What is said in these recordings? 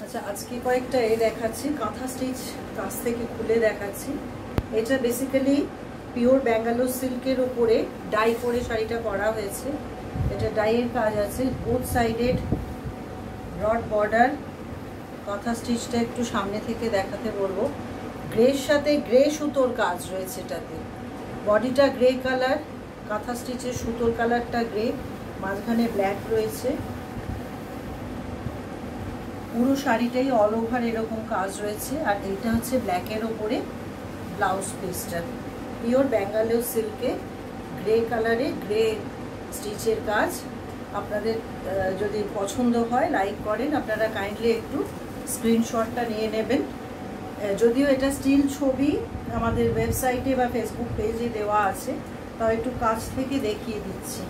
আচ্ছা, আজকে কয়েকটা দেখাচ্ছি কাঁথা স্টিচ কাছ থেকে খুলে দেখাচ্ছি। এটা বেসিক্যালি পিওর ব্যাঙ্গালোর সিল্কের উপরে ডাই করে শাড়িটা করা হয়েছে। এটা ডাইয়ের কাজ আছে, বোথ সাইডেড ব্রড বর্ডার। কাঁথা স্টিচটা একটু সামনে থেকে দেখাতে বলবো। গ্রের সাথে গ্রে সুতোর কাজ রয়েছে এটাতে। বডিটা গ্রে কালার, কাঁথা স্টিচের সুতোর কালারটা গ্রে, মাঝখানে ব্ল্যাক রয়েছে। পুরো শাড়িটাই অল ওভার এরকম কাজ রয়েছে। আর এইটা হচ্ছে ব্ল্যাকের ওপরে ব্লাউজ পিসটা, পিওর ব্যাঙ্গালোর সিল্কে গ্রে কালারে গ্রে স্টিচের কাজ। আপনাদের যদি পছন্দ হয়, লাইক করেন, আপনারা কাইন্ডলি একটু স্ক্রিনশটটা নিয়ে নেবেন। যদিও এটা স্টিল ছবি আমাদের ওয়েবসাইটে বা ফেসবুক পেজে দেওয়া আছে, তাও একটু কাছ থেকে দেখিয়ে দিচ্ছি।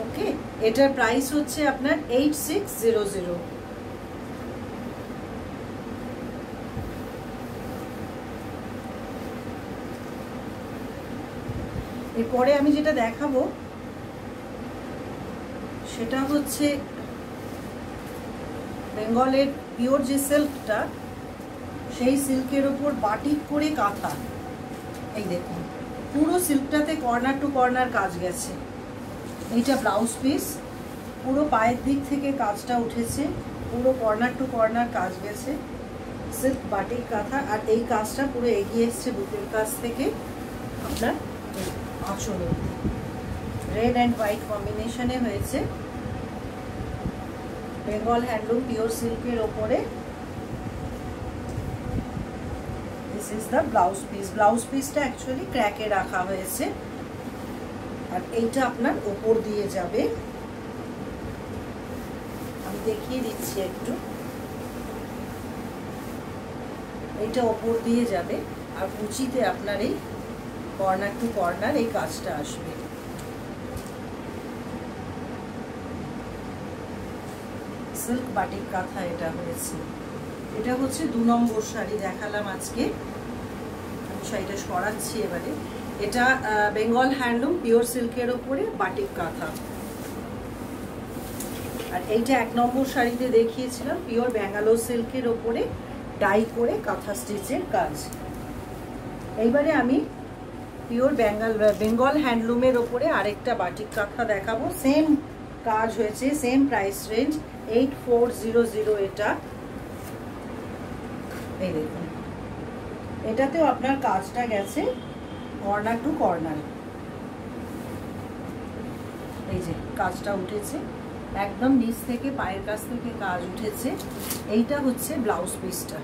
ওকে, এটার প্রাইস হচ্ছে আপনার 8600। এরপরে আমি যেটা দেখাবো সেটা হচ্ছে বেঙ্গলের পিওর যে সিল্কটা, সেই সিল্কের ওপর বাটিক করে কাঁথা। এই দেখুন, পুরো সিল্কটাতে কর্নার টু কর্নার কাজ গেছে। এইটা ব্লাউজ পিস, পুরো পায়ের দিক থেকে কাজটা উঠেছে, পুরো কর্নার টু কর্নার কাজ গেছে, সিল্ক বাটিক কাঁথা। আর এই কাজটা পুরো এগিয়ে এসছে বুকের কাছ থেকে আপনার আঁচল অবধি। রেড অ্যান্ড হোয়াইট কম্বিনেশনে হয়েছে, বেঙ্গল হ্যান্ডলুম পিওর সিল্কের ওপরে। This is the blouse piece. Blouse পিসটা অ্যাকচুয়ালি ক্র্যাকে রাখা হয়েছে। আর এইটা আপনার ওপর দিয়ে যাবে, আমি দেখিয়ে দিচ্ছি একটু। এইটা ওপর দিয়ে যাবে আর কুচিতে আপনার এই কর্নার টু কর্নার এই কাজটা আসবে। সিল্ক বাটিক কাঁথা এটা হয়েছে। এটা হচ্ছে 2 নম্বর শাড়ি দেখালাম আজকে। আমি শাড়িটা সরাচ্ছি এবারে। এটা বেঙ্গল হ্যান্ডলুম পিওর সিল্কের ওপরে বাটিক কাঁথা। আর এইটা 1 নম্বর শাড়িতে দেখিয়েছিলাম পিওর ব্যাঙ্গালোর সিল্কের ওপরে ডাই করে কাঁথা স্টিচের কাজ। এইবারে আমি পিওর বেঙ্গল হ্যান্ডলুমের ওপরে আরেকটা বাটিক কাঁথা দেখাবো। সেম কাজ হয়েছে, সেম প্রাইস রেঞ্জ 8400। এটা এই দেখুন, এটাতেও আপনার কাজটা গেছে কর্নার টু কর্নার। এই যে কাজটা উঠেছে একদম নিচ থেকে, পায়ের কাছ থেকে কাজ উঠেছে। এইটা হচ্ছে ব্লাউজ পিসটা,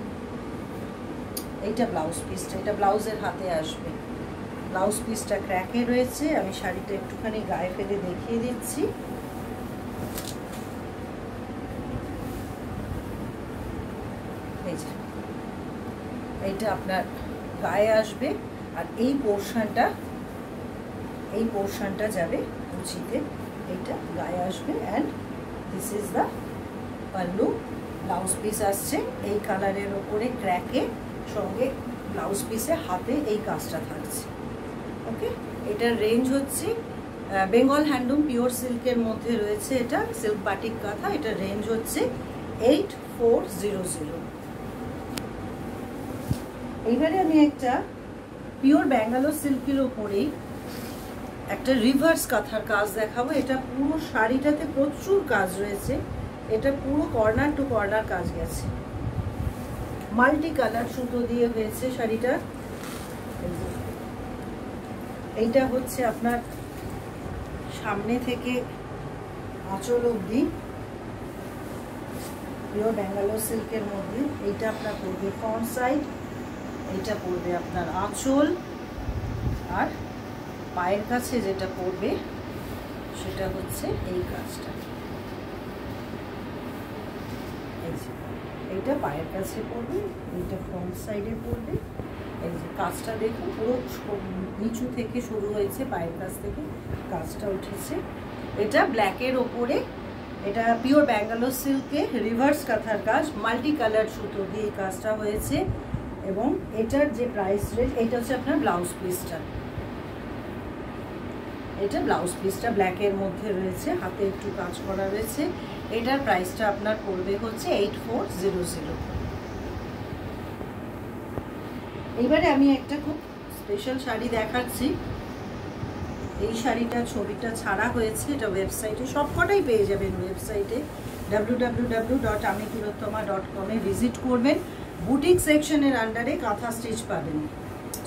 এইটা ব্লাউজ পিসটা, এটা ব্লাউজের হাতে আসবে। ব্লাউজ পিসটা ক্র্যাকে রয়েছে। আমি শাড়িটা একটুখানি গায়ে ফেলে দেখিয়ে দিচ্ছি। এই যে এইটা আপনার গায়ে আসবে। আর এই পোর্শনটা যাবে কুচিতে, এইটা গায়ে আসবে। And this is the pallu. Blouse piece আসছে এই কালারের ওপরে ক্র্যাকে, সঙ্গে ব্লাউজ পিসে হাতে এই কাজটা থাকছে। ওকে, এটার রেঞ্জ হচ্ছে বেঙ্গল হ্যান্ডলুম পিওর সিল্কের মধ্যে রয়েছে, এটা সিল্ক বাটিক কাঁথা। এটার রেঞ্জ হচ্ছে 8400। এইবারে আমি একটা পিওর ব্যাঙ্গালোর সিল্কের ওপরেই একটা রিভার্স কাঁথার কাজ দেখাবো। এটা পুরো শাড়িটাতে প্রচুর কাজ রয়েছে। এটা পুরো কর্নার টু কর্নার কাজ গেছে, মাল্টি কালার সুতো দিয়ে হয়েছে শাড়িটা। এইটা হচ্ছে আপনার সামনে থেকে আঁচল অবধি পিওর ব্যাঙ্গালোর সিল্কের মধ্যে। এইটা আপনার পড়বে ফ্রন্ট সাইড, এইটা পড়বে আপনার আঁচল। আর পায়ের কাছে যেটা পড়বে সেটা হচ্ছে এই কাজটা। এইটা পায়ের কাছে পড়বে, এইটা ফ্রন্ট সাইডে পড়বে। এই যে কাজটা দেখুন, পুরো নিচু থেকে শুরু হয়েছে, পায়ের কাছ থেকে কাজটা উঠেছে। এটা ব্ল্যাকের ওপরে, এটা পিওর ব্যাঙ্গালোর সিল্কে রিভার্স কাঁথার কাজ, মাল্টি কালার সুতো দিয়ে কাজটা হয়েছে। এবং এটার যে প্রাইস রেঞ্জ, এটা হচ্ছে আপনার ব্লাউজ পিসটা। এটা ব্লাউজ পিসটা ব্ল্যাকের মধ্যে রয়েছে, হাতে একটু কাজ করা রয়েছে। এটার প্রাইসটা আপনার পড়বে হচ্ছে 8400। এইবারে আমি একটা খুব স্পেশাল শাড়ি দেখাচ্ছি। এই শাড়িটা ছবিটা ছাড়া হয়েছে, এটা ওয়েবসাইটে সবকটাই পেয়ে যাবেন। ওয়েবসাইটে www.amitilottoma.com এ ভিজিট করবেন। বুটিক সেকশনের আন্ডারে কাঁথা স্টিচ পাবেন,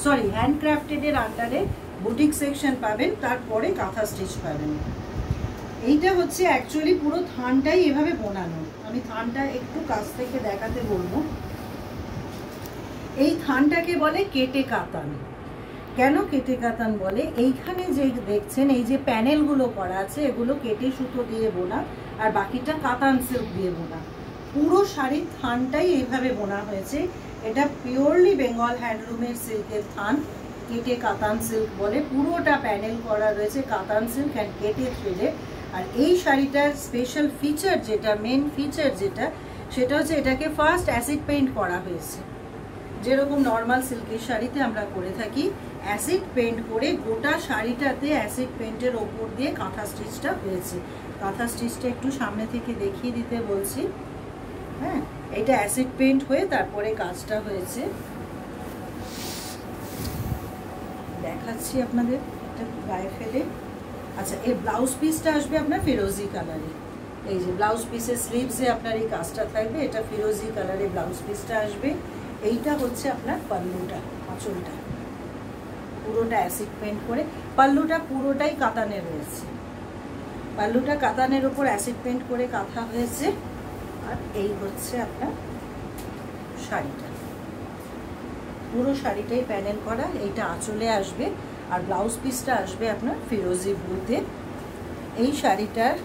সরি হ্যান্ডক্রাফটেডের আন্ডারে বুটিক সেকশন পাবেন, তারপরে কাঁথা স্টিচ পাবেন। এইটা হচ্ছে অ্যাকচুয়ালি পুরো থানটাই এভাবে বোনানো। আমি থানটা একটু কাছ থেকে দেখাতে বলবো। এই থানটাকে বলে কেটে কাতান। কেন কেটে কাতান বলে? এইখানে যে দেখছেন এই যে প্যানেলগুলো করা আছে, এগুলো কেটে সুতো দিয়ে বোনা, আর বাকিটা কাতান সিল্ক দিয়ে বোনা। পুরো শাড়ির থানটাই এইভাবে বোনা হয়েছে। এটা পিওরলি বেঙ্গল হ্যান্ডলুমের সিল্কের থান, কেটে কাতান সিল্ক বলে। পুরোটা প্যানেল করা রয়েছে কাতান সিল্ক অ্যান্ড কেটে থ্রেডে। আর এই শাড়িটার স্পেশাল ফিচার যেটা, মেন ফিচার যেটা, সেটা হচ্ছে এটাকে ফার্স্ট অ্যাসিড পেইন্ট করা হয়েছে। যেরকম নর্মাল সিল্কের শাড়িতে আমরা করে থাকি, অ্যাসিড পেইন্ট করে গোটা শাড়িটাতে অ্যাসিড পেইন্টের ওপর দিয়ে কাঁথা স্টিচটা হয়েছে। কাঁথা স্টিচটা একটু সামনে থেকে দেখিয়ে দিতে বলছি। হ্যাঁ, এটা অ্যাসিড পেইন্ট হয়ে তারপরে কাজটা হয়েছে, দেখাচ্ছি আপনাদের এটা গায়ে ফেলে। আচ্ছা, এর ব্লাউজ পিসটা আসবে আপনার ফিরোজি কালারে। এই যে ব্লাউজ পিসের স্লিভসে আপনার এই কাজটা থাকবে, এটা ফিরোজি কালারে ব্লাউজ পিসটা আসবে। এইটা হচ্ছে আপনার পাল্লুটা, আঁচলটা পুরোটা অ্যাসিড পেইন্ট করে। পাল্লুটা পুরোটাই কাতানের রয়েছে, পাল্লুটা কাতানের উপর অ্যাসিড পেইন্ট করে কাঁথা হয়েছে। আর এই হচ্ছে আপনার শাড়িটা, পুরো শাড়িটাই প্যানেল করা। এইটা আঁচলে আসবে, আর ব্লাউজ পিসটা আসবে আপনার ফিরোজি ব্লুতে। এই শাড়িটার,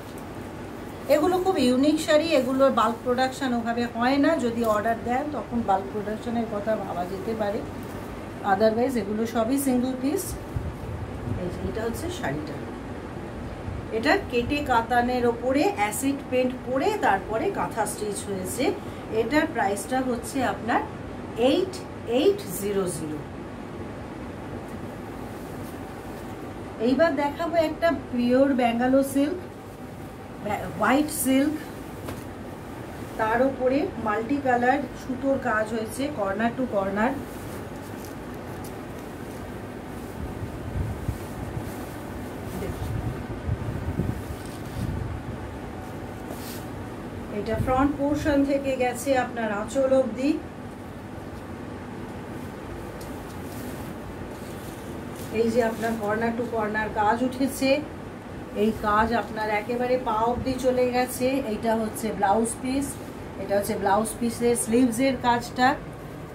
এগুলো খুব ইউনিক শাড়ি, এগুলোর বাল্ক প্রোডাকশন ওভাবে হয় না। যদি অর্ডার দেন তখন বাল্ক প্রোডাকশনের কথা ভাবা যেতে পারে, আদারওয়াইজ এগুলো সবই সিঙ্গল পিস। এটা হচ্ছে শাড়িটা, এটা কেটে কাতানের ওপরে অ্যাসিড পেইন্ট করে তারপরে কাঁথা স্টিচ হয়েছে। এটার প্রাইসটা হচ্ছে আপনার 8800। এইবার দেখাবো একটা pure Bangalore silk, white silk, তার উপরে মাল্টি কালার সুতোর কাজ হয়েছে কর্নার টু কর্নার। এটা ফ্রন্ট পোর্শন থেকে গেছে আপনার আঁচল অবধি। এই যে আপনার কর্নার টু কর্নার কাজ উঠেছে, এই কাজ আপনার একেবারে পা অবধি চলে গেছে। এইটা হচ্ছে ব্লাউজ পিস, এটা হচ্ছে ব্লাউজ পিসের স্লিভসের কাজটা।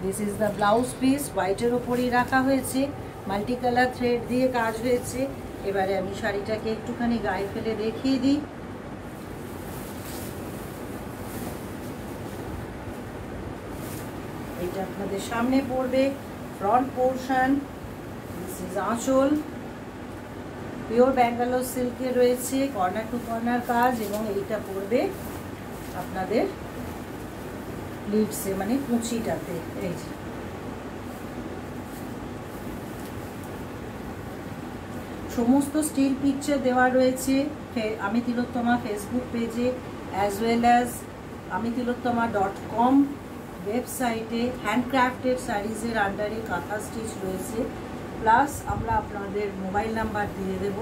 This is the blouse piece, হোয়াইটের ওপরই রাখা হয়েছে, মাল্টি কালার থ্রেড দিয়ে কাজ হয়েছে। এবারে আমি শাড়িটাকে একটুখানি গায়ে ফেলে দেখিয়ে দিই। এটা আপনাদের সামনে পড়বে ফ্রন্ট পোর্শন, দিস ইজ আঁচল, পিওর ব্যাঙ্গালোর সিল্কে রয়েছে কর্নার টু কর্নার কাজ, এবং এইটা পড়বে আপনাদের লিডসে মানে কুচিটাতে। এই যে সমস্ত স্টিল পিকচার দেওয়া রয়েছে আমি তিলোত্তমা ফেসবুক পেজে, অ্যাজ ওয়েল অ্যাজ amitilottoma.com ওয়েবসাইটে। হ্যান্ডক্রাফটেড শাড়িজের আন্ডারে কাঁথা স্টিচ রয়েছে, প্লাস আমরা আপনাদের মোবাইল নাম্বার দিয়ে দেব।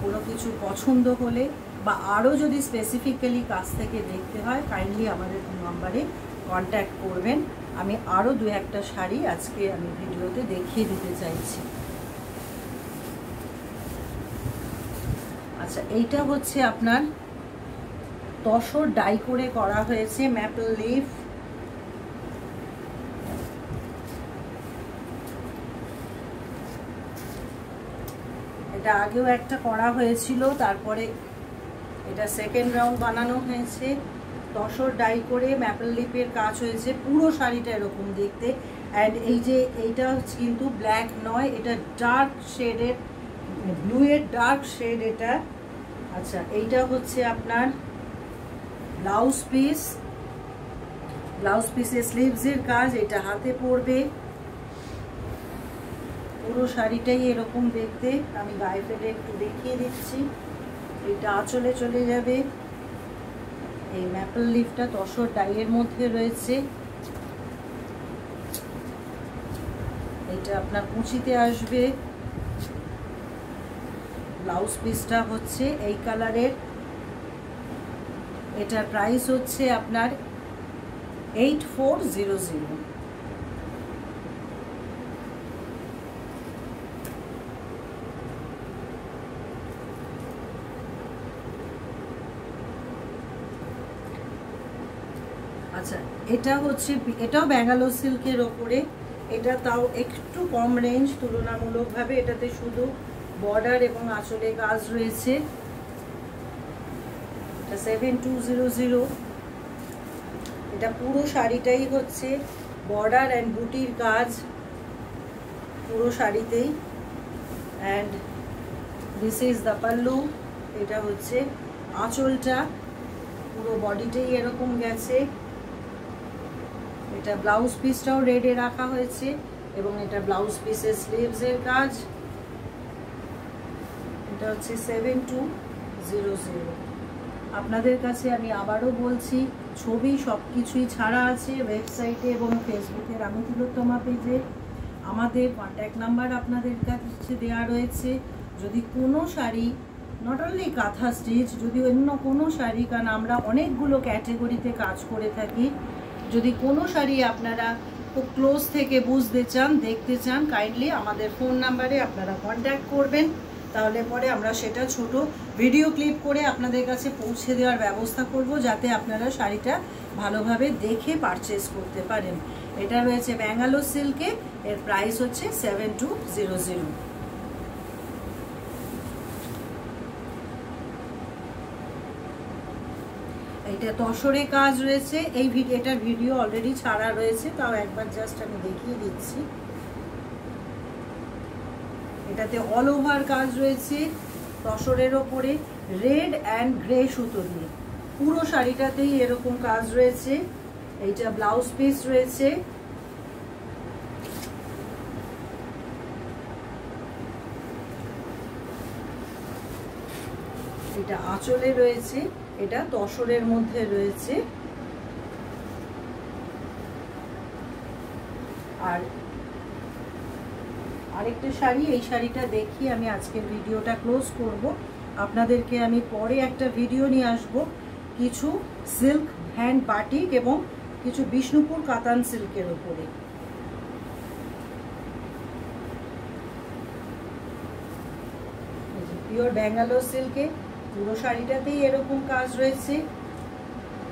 কোনো কিছু পছন্দ হলে বা আরও যদি স্পেসিফিক্যালি কাছ থেকে দেখতে হয়, কাইন্ডলি আমাদের নাম্বারে কন্ট্যাক্ট করবেন। আমি আরও দু একটা শাড়ি আজকে আমি ভিডিওতে দেখিয়ে দিতে চাইছি। আচ্ছা, এইটা হচ্ছে আপনার তসর ডাই করে করা হয়েছে ম্যাপল লিফ। এটা আগেও একটা করা হয়েছিল, তারপরে এটা সেকেন্ড রাউন্ড বানানো হয়েছে। তসর ডাই করে ম্যাপল লিপের কাজ হয়েছে, পুরো শাড়িটা এরকম দেখতে। অ্যান্ড এই যে এইটা কিন্তু ব্ল্যাক নয়, এটা ডার্ক শেডের, ব্লু এর ডার্ক শেড এটা। আচ্ছা, এইটা হচ্ছে আপনার ব্লাউজ পিস, ব্লাউজ পিসে স্লিভসের কাজ, এটা হাতে পড়বে। পুরো শাড়িটাই এরকম দেখতে, আমি গায়ে ফেলে একটু দেখিয়ে দিচ্ছি। এটা আঁচলে চলে যাবে, এই ম্যাপল লিফটা তসর ডাইয়ের মধ্যে রয়েছে। এটা আপনার কুচিতে আসবে। ব্লাউজ পিসটা হচ্ছে এই কালারের। এটার প্রাইস হচ্ছে আপনার 8400। আচ্ছা, এটা হচ্ছে, এটাও ব্যাঙ্গালোর সিল্কের ওপরে। এটা তাও একটু কম রেঞ্জ তুলনামূলকভাবে। এটাতে শুধু বর্ডার এবং আঁচলে কাজ রয়েছে। এটা 7200। এটা পুরো শাড়িটাই হচ্ছে বর্ডার অ্যান্ড বুটির কাজ পুরো শাড়িতেই। And this is the pallu. এটা হচ্ছে আঁচলটা, পুরো বডিটাই এরকম গেছে। এটা ব্লাউজ পিসটাও রেডে রাখা হয়েছে এবং এটা ব্লাউজ পিসের স্লিভসের কাজ। এটা হচ্ছে 7200। আপনাদের কাছে আমি আবারও বলছি, ছবি সব কিছুই ছাড়া আছে ওয়েবসাইটে এবং ফেসবুকের আমি তিলোত্তমা পেজে। আমাদের কন্ট্যাক্ট নাম্বার আপনাদের কাছে দেওয়া রয়েছে। যদি কোনো শাড়ি, নট অনলি কাঁথা স্টিচ, যদি অন্য কোনো শাড়ি, কারণ আমরা অনেকগুলো ক্যাটেগরিতে কাজ করে থাকি, যদি কোনো শাড়ি আপনারা খুব ক্লোজ থেকে বুঝতে চান, দেখতে চান, কাইন্ডলি আমাদের ফোন নাম্বারে আপনারা কন্ট্যাক্ট করবেন। তাহলে পরে আমরা সেটা ছোট ভিডিও ক্লিপ করে আপনাদের কাছে পৌঁছে দেওয়ার ব্যবস্থা করব, যাতে আপনারা শাড়িটা ভালোভাবে দেখে পারচেস করতে পারেন। এটা রয়েছে ব্যাঙ্গালোর সিল্কে। এর প্রাইস হচ্ছে 7200। এটা তসরে কাজ রয়েছে। এটার ভিডিও অলরেডি ছাড়া রয়েছে, তাও একবার জাস্ট আমি দেখিয়ে দিচ্ছি। এটাতে অল ওভার কাজ রয়েছে তসরের ওপরে রেড অ্যান্ড গ্রে সুতো দিয়ে। পুরো শাড়িটাতেই এরকম কাজ রয়েছে। এইটা ব্লাউজ পিস রয়েছে। এটা আঁচলে রয়েছে। এটা তসরের মধ্যে রয়েছে। আর আরেকটা শাড়ি, এই শাড়িটা দেখি আমি আজকের ভিডিওটা ক্লোজ করব। আপনাদেরকে আমি পরে একটা ভিডিও নিয়ে আসব কিছু সিল্ক হ্যান্ড বাটিক এবং কিছু বিষ্ণুপুর কাতান সিল্কের উপরে। পিওর ব্যাঙ্গালোর সিল্কে পুরো শাড়িটাতেই এরকম কাজ রয়েছে।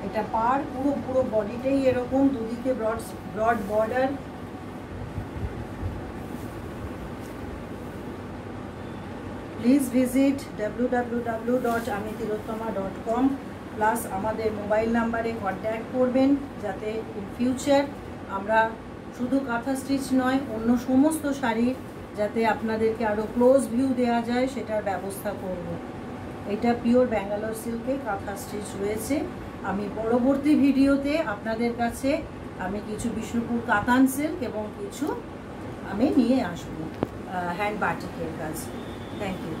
এটা পার পুরো বডিটাই এরকম, দুদিকে broad border. Please visit www.amitilottama.com plus আমাদের মোবাইল নাম্বারে কন্ট্যাক্ট করবেন, যাতে ইন ফিউচার আমরা শুধু কাঁথা স্টিচ নয়, অন্য সমস্ত শাড়ি যাতে আপনাদেরকে আরও ক্লোজ ভিউ দেওয়া যায় সেটার ব্যবস্থা করব। এটা পিওর ব্যাঙ্গালোর সিল্কে কাঁথা স্টিচ রয়েছে। আমি পরবর্তী ভিডিওতে আপনাদের কাছে আমি কিছু বিষ্ণুপুর কাতান সিল্ক এবং কিছু আমি নিয়ে আসবো হ্যান্ড বাটিকের কাজ। Thank you.